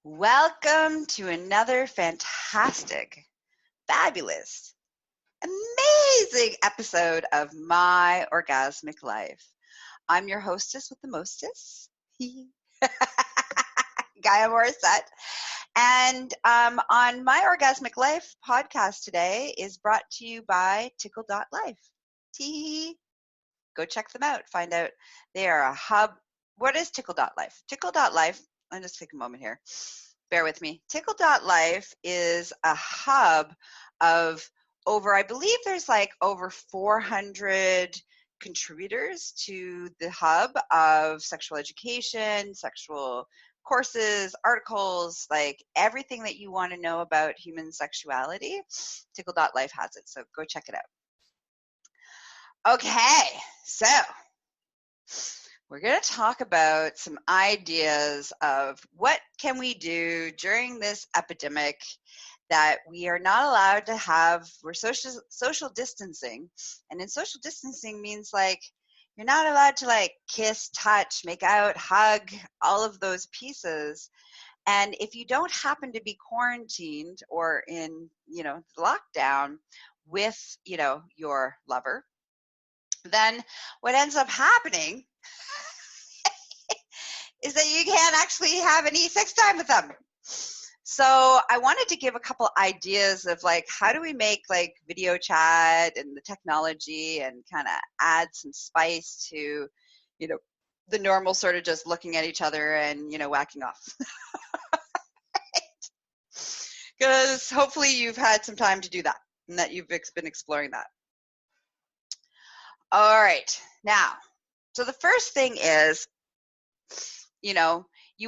Welcome to another fantastic, fabulous, amazing episode of My Orgasmic Life. I'm your hostess with the mostess, Gaia Morrissette. And on My Orgasmic Life podcast today is brought to you by Tickle.life. Go check them out. Find out they are a hub. What is Tickle.life? Tickle.life. I'll just take a moment here. Bear with me. Tickle.life is a hub of I believe there's like over 400 contributors to the hub of sexual education, sexual courses, articles, like everything that you want to know about human sexuality. Tickle.life has it, so go check it out. Okay, so we're going to talk about some ideas of what can we do during this epidemic that we are not allowed to have. We're social distancing, and in social distancing means like you're not allowed to like kiss, touch, make out, hug, all of those pieces. And if you don't happen to be quarantined or in, lockdown with, your lover, then what ends up happening is that you can't actually have any sex time with them. So I wanted to give a couple ideas of like, how do we make like video chat and the technology and kind of add some spice to, the normal sort of just looking at each other and, whacking off. Because hopefully you've had some time to do that and that you've been exploring that. All right. Now, so the first thing is, you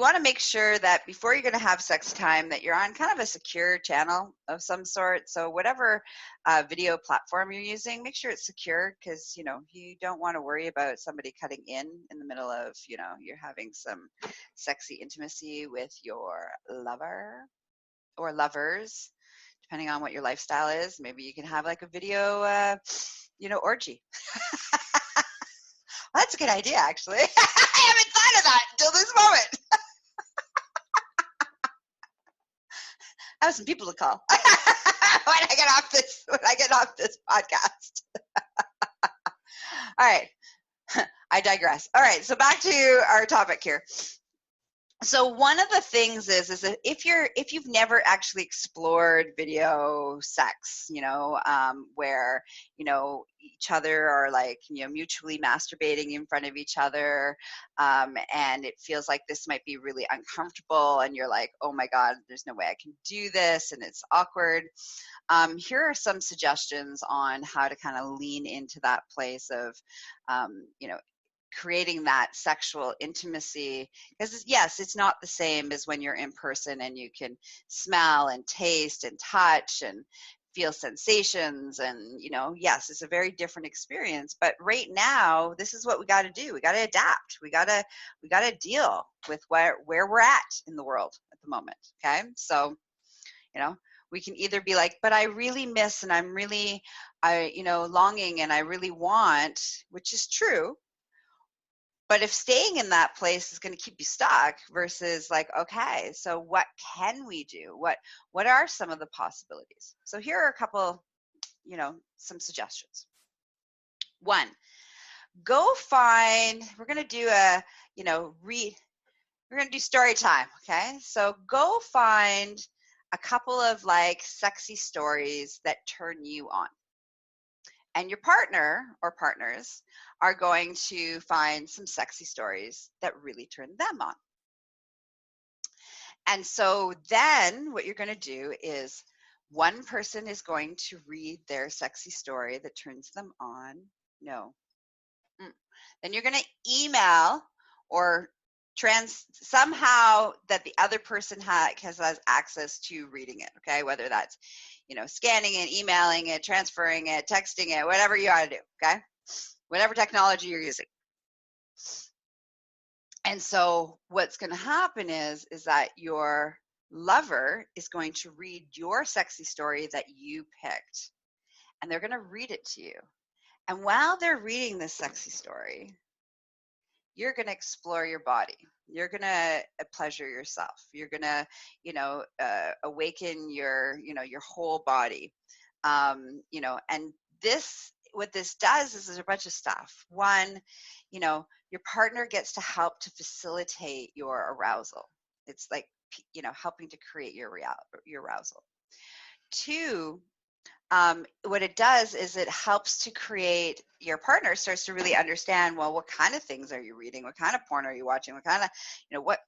want to make sure that before you're going to have sex time that you're on kind of a secure channel of some sort. So whatever video platform you're using, make sure it's secure because, you don't want to worry about somebody cutting in the middle of, you're having some sexy intimacy with your lover or lovers, depending on what your lifestyle is. Maybe you can have like a video, orgy. Well, that's a good idea, actually. I haven't thought of that until this moment. I have some people to call when I get off this podcast. All right. I digress. All right. So back to our topic here. So one of the things is that if you've never actually explored video sex, where, each other are like, mutually masturbating in front of each other, and it feels like this might be really uncomfortable and you're like, oh my God, there's no way I can do this and it's awkward. Here are some suggestions on how to kind of lean into that place of, creating that sexual intimacy, because yes, it's not the same as when you're in person and you can smell and taste and touch and feel sensations and, yes, it's a very different experience. But right now, this is what we got to do. We got to adapt. We got to deal with where we're at in the world at the moment. Okay. So, we can either be like, but I really miss and I'm really, longing and I really want, which is true. But if staying in that place is going to keep you stuck versus like, okay, so what can we do? What are some of the possibilities? So here are a couple, some suggestions. One, go find, we're going to do we're going to do story time. Okay. So go find a couple of like sexy stories that turn you on. And your partner or partners are going to find some sexy stories that really turn them on. And so then what you're going to do is one person is going to read their sexy story that turns them on. No. Then you're going to email or somehow that the other person has access to reading it. Okay. Whether that's, scanning it, emailing it, transferring it, texting it, whatever you ought to do. Okay. Whatever technology you're using. And so what's going to happen is that your lover is going to read your sexy story that you picked, and they're going to read it to you. And while they're reading this sexy story, you're going to explore your body. You're going to pleasure yourself. You're going to, awaken your, your whole body. And what this does is there's a bunch of stuff. One, your partner gets to help to facilitate your arousal. It's like, helping to create your arousal. Two, what it does is it helps to create, your partner starts to really understand, well, what kind of things are you reading? What kind of porn are you watching? What kind of,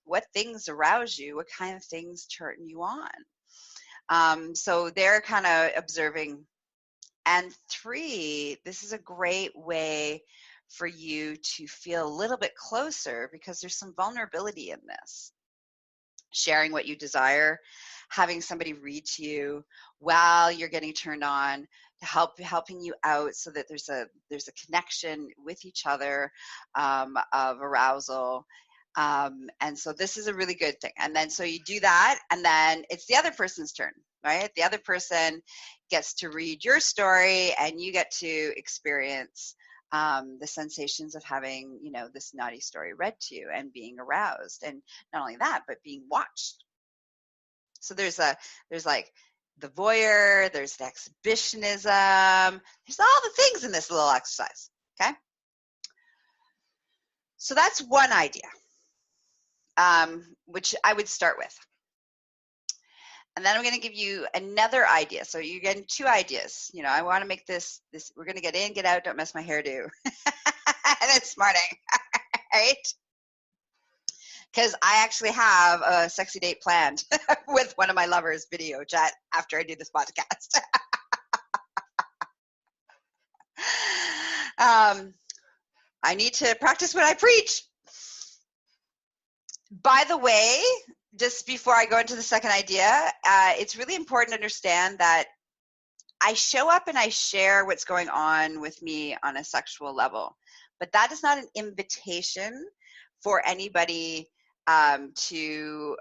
what things arouse you? What kind of things turn you on? So they're kind of observing. And three, this is a great way for you to feel a little bit closer, because there's some vulnerability in this. Sharing what you desire, having somebody read to you while you're getting turned on, to helping you out, so that there's a connection with each other, of arousal. And so this is a really good thing. And then so you do that, and then it's the other person's turn, right? The other person gets to read your story, and you get to experience the sensations of having, this naughty story read to you and being aroused. And not only that, but being watched. So there's like the voyeur, there's the exhibitionism, there's all the things in this little exercise. Okay. So that's one idea, which I would start with. And then I'm going to give you another idea. So you're getting two ideas. I want to make this, we're going to get in, get out, don't mess my hairdo. And it's smarting, right? Because I actually have a sexy date planned with one of my lovers, video chat, after I do this podcast. I need to practice what I preach. By the way, just before I go into the second idea, it's really important to understand that I show up and I share what's going on with me on a sexual level, but that is not an invitation for anybody to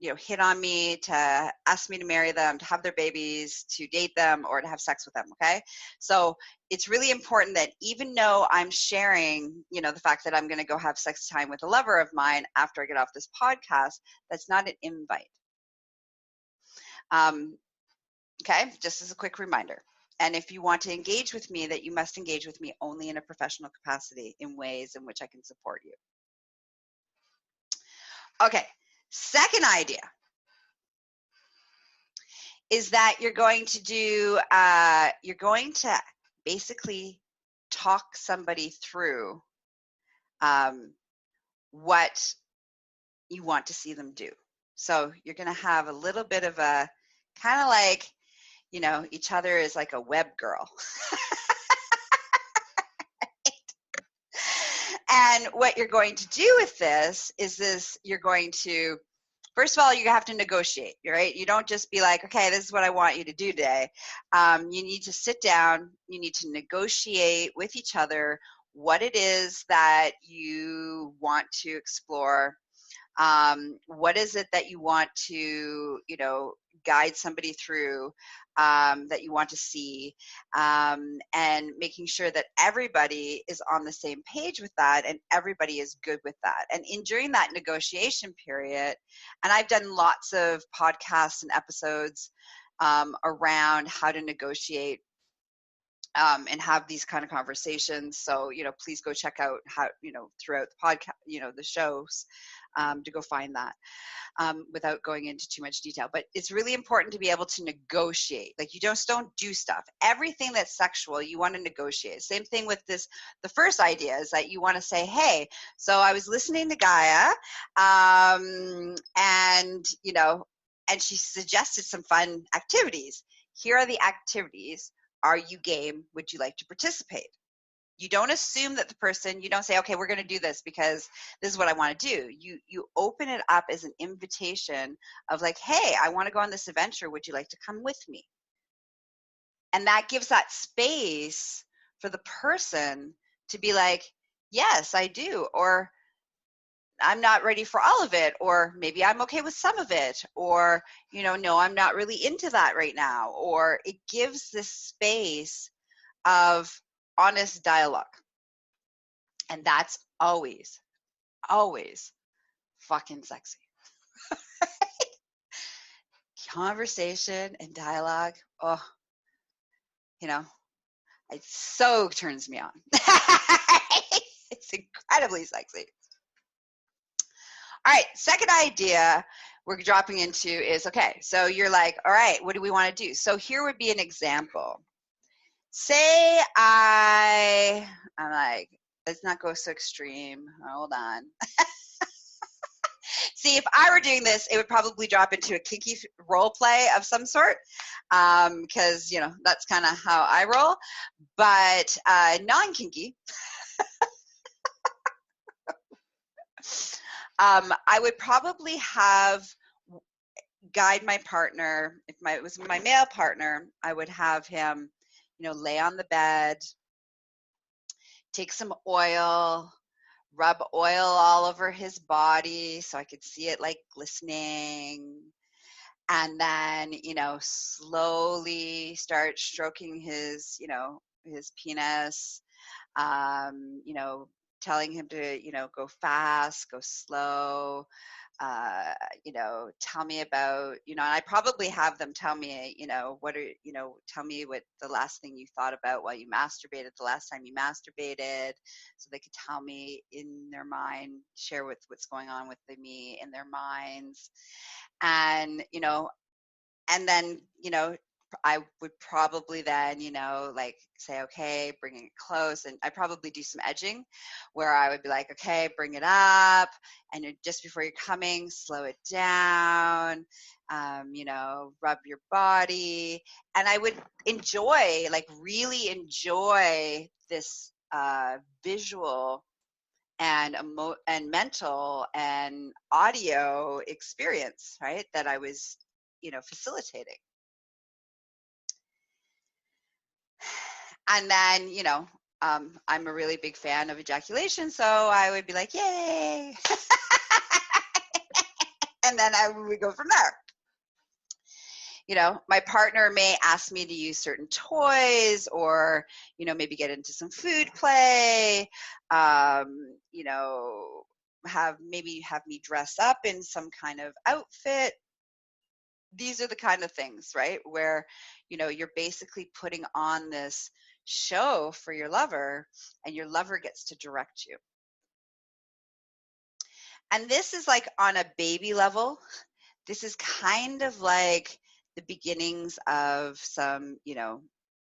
hit on me, to ask me to marry them, to have their babies, to date them, or to have sex with them. Okay, so it's really important that even though I'm sharing, the fact that I'm going to go have sex time with a lover of mine after I get off this podcast, that's not an invite. Okay, just as a quick reminder. And if you want to engage with me, that you must engage with me only in a professional capacity, in ways in which I can support you. Okay, second idea is that you're going to basically talk somebody through what you want to see them do. So you're going to have a little bit of a kind of like, each other is like a web girl. And what you're going to do with this is you're going to, first of all, you have to negotiate, right? You don't just be like, okay, this is what I want you to do today. You need to sit down. You need to negotiate with each other what it is that you want to explore. What is it that you want to, guide somebody through, that you want to see, and making sure that everybody is on the same page with that and everybody is good with that. And during that negotiation period, and I've done lots of podcasts and episodes around how to negotiate and have these kind of conversations. So, please go check out how, throughout the podcast, the shows, to go find that, without going into too much detail. But it's really important to be able to negotiate. Like, you just don't do stuff. Everything that's sexual, you want to negotiate. Same thing with this. The first idea is that you want to say, hey, so I was listening to Gaia, and she suggested some fun activities. Here are the activities. Are you game? Would you like to participate? You don't assume that the person, you don't say, okay, we're going to do this because this is what I want to do. You open it up as an invitation of like, hey, I want to go on this adventure. Would you like to come with me? And that gives that space for the person to be like, yes, I do. Or I'm not ready for all of it. Or maybe I'm okay with some of it. Or, no, I'm not really into that right now. Or it gives this space of honest dialogue. And that's always, always fucking sexy. Conversation and dialogue, oh, you know, it so turns me on. It's incredibly sexy. All right, second idea we're dropping into is, okay, so you're like, all right, what do we want to do? So here would be an example. Say I'm like, let's not go so extreme. Hold on. See, if I were doing this, it would probably drop into a kinky role play of some sort, because, you know, that's kind of how I roll. But non-kinky, I would probably guide my partner. If it was my male partner, I would have him, you know, lay on the bed, take some oil, rub oil all over his body so I could see it like glistening. And then, you know, slowly start stroking his, you know, his penis, you know, telling him to, you know, go fast, go slow, you know, tell me about, you know, and I probably have them tell me, you know, tell me what the last thing you thought about while you masturbated, the last time you masturbated, so they could tell me in their mind, share what's going on with me in their minds. And, you know, and then, you know, I would probably then, you know, like say, okay, bring it close. And I probably do some edging where I would be like, okay, bring it up. And just before you're coming, slow it down, you know, rub your body. And I would enjoy, like really enjoy this visual and mental and audio experience, right, that I was, you know, facilitating. And then, you know, I'm a really big fan of ejaculation, so I would be like, yay. And then I would go from there. You know, my partner may ask me to use certain toys, or, you know, maybe get into some food play, you know, have me dress up in some kind of outfit. These are the kind of things, right, where, you know, you're basically putting on this show for your lover, and your lover gets to direct you. And this is like on a baby level. This is kind of like the beginnings of some, you know,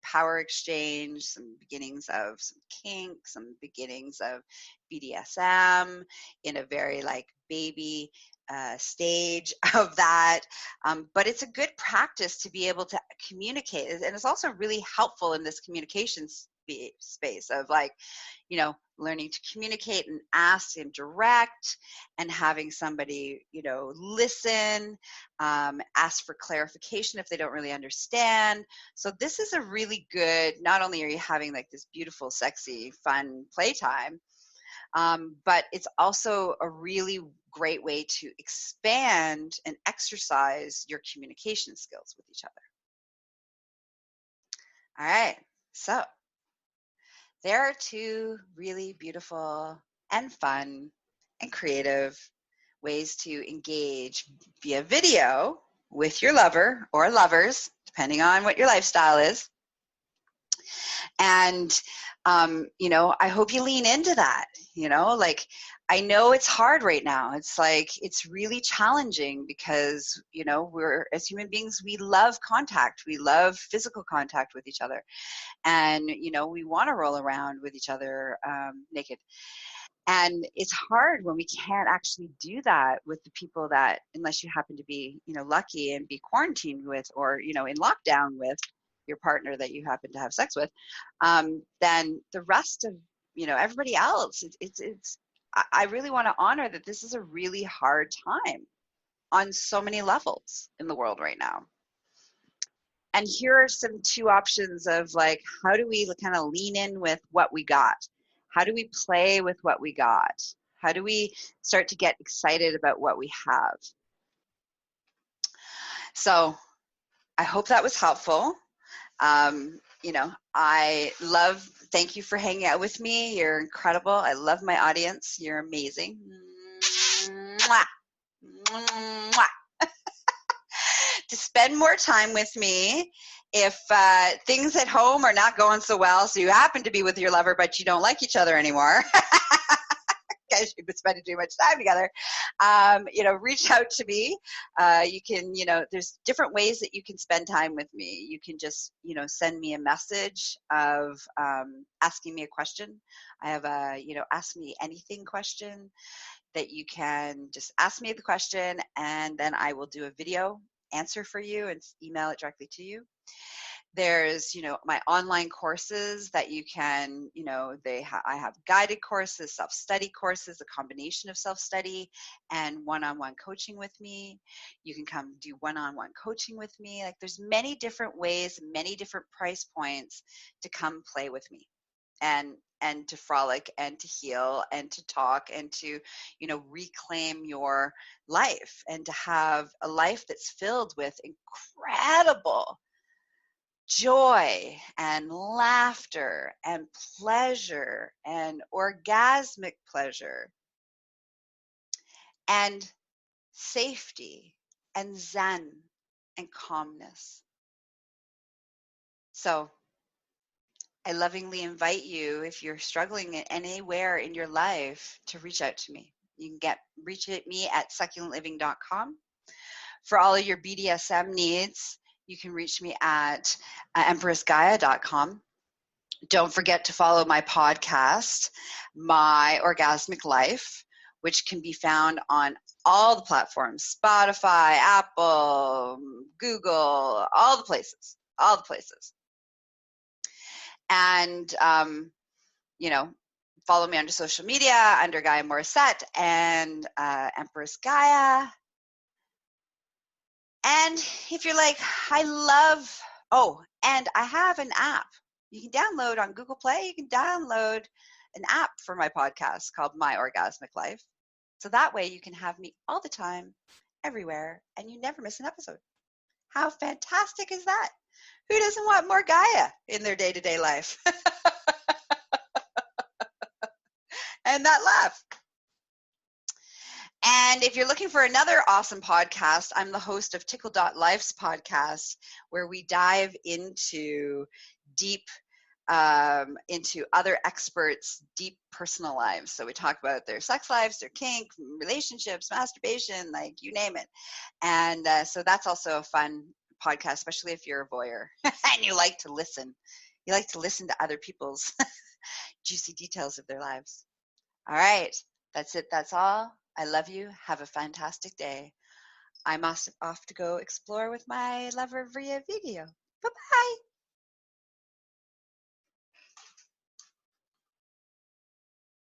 power exchange, some beginnings of some kink, some beginnings of BDSM in a very like baby stage of that. But it's a good practice to be able to communicate. And it's also really helpful in this communication space of like, you know, learning to communicate and ask and direct, and having somebody, you know, listen, ask for clarification if they don't really understand. So this is a really good, not only are you having like this beautiful, sexy, fun playtime, but it's also a really great way to expand and exercise your communication skills with each other. All right, so there are two really beautiful and fun and creative ways to engage via video with your lover or lovers, depending on what your lifestyle is. And, you know, I hope you lean into that, you know, like, I know it's hard right now. It's like, it's really challenging because, you know, as human beings, we love contact. We love physical contact with each other. And, you know, we want to roll around with each other naked. And it's hard when we can't actually do that with the people that, unless you happen to be, you know, lucky and be quarantined with, or, you know, in lockdown with your partner that you happen to have sex with, then the rest of, you know, everybody else, I really want to honor that this is a really hard time on so many levels in the world right now. And here are some two options of like, how do we kind of lean in with what we got? How do we play with what we got? How do we start to get excited about what we have? So I hope that was helpful. You know, thank you for hanging out with me. You're incredible. I love my audience. You're amazing. mwah, mwah, to spend more time with me. If things at home are not going so well, so you happen to be with your lover, but you don't like each other anymore, guys, you've been spending too much time together, reach out to me. You can, there's different ways that you can spend time with me. You can just, send me a message of asking me a question. I have a, ask me anything question that you can just ask me the question, and then I will do a video answer for you and email it directly to you. There's, my online courses that you can, I have guided courses, self-study courses, a combination of self-study and one-on-one coaching with me. You can come do one-on-one coaching with me. Like, there's many different ways, many different price points to come play with me and to frolic and to heal and to talk and to, reclaim your life and to have a life that's filled with incredible joy and laughter and pleasure and orgasmic pleasure and safety and zen and calmness. So I lovingly invite you, if you're struggling anywhere in your life, to reach out to me. You can reach me at succulentliving.com. For all of your BDSM needs, you can reach me at empressgaia.com. Don't forget to follow my podcast, My Orgasmic Life, which can be found on all the platforms, Spotify, Apple, Google, all the places. And, follow me under social media under Gaia Morrissette and Empress Gaia. And if you're like, and I have an app. You can download on Google Play. You can download an app for my podcast called My Orgasmic Life. So that way you can have me all the time, everywhere, and you never miss an episode. How fantastic is that? Who doesn't want more Gaia in their day-to-day life? And that laugh. And if you're looking for another awesome podcast, I'm the host of Tickle.life's podcast, where we dive into into other experts' deep personal lives. So we talk about their sex lives, their kink, relationships, masturbation, like you name it. And so that's also a fun podcast, especially if you're a voyeur and you like to listen. You like to listen to other people's juicy details of their lives. All right. That's it. That's all. I love you. Have a fantastic day. I'm off to go explore with my lover via video. Bye-bye.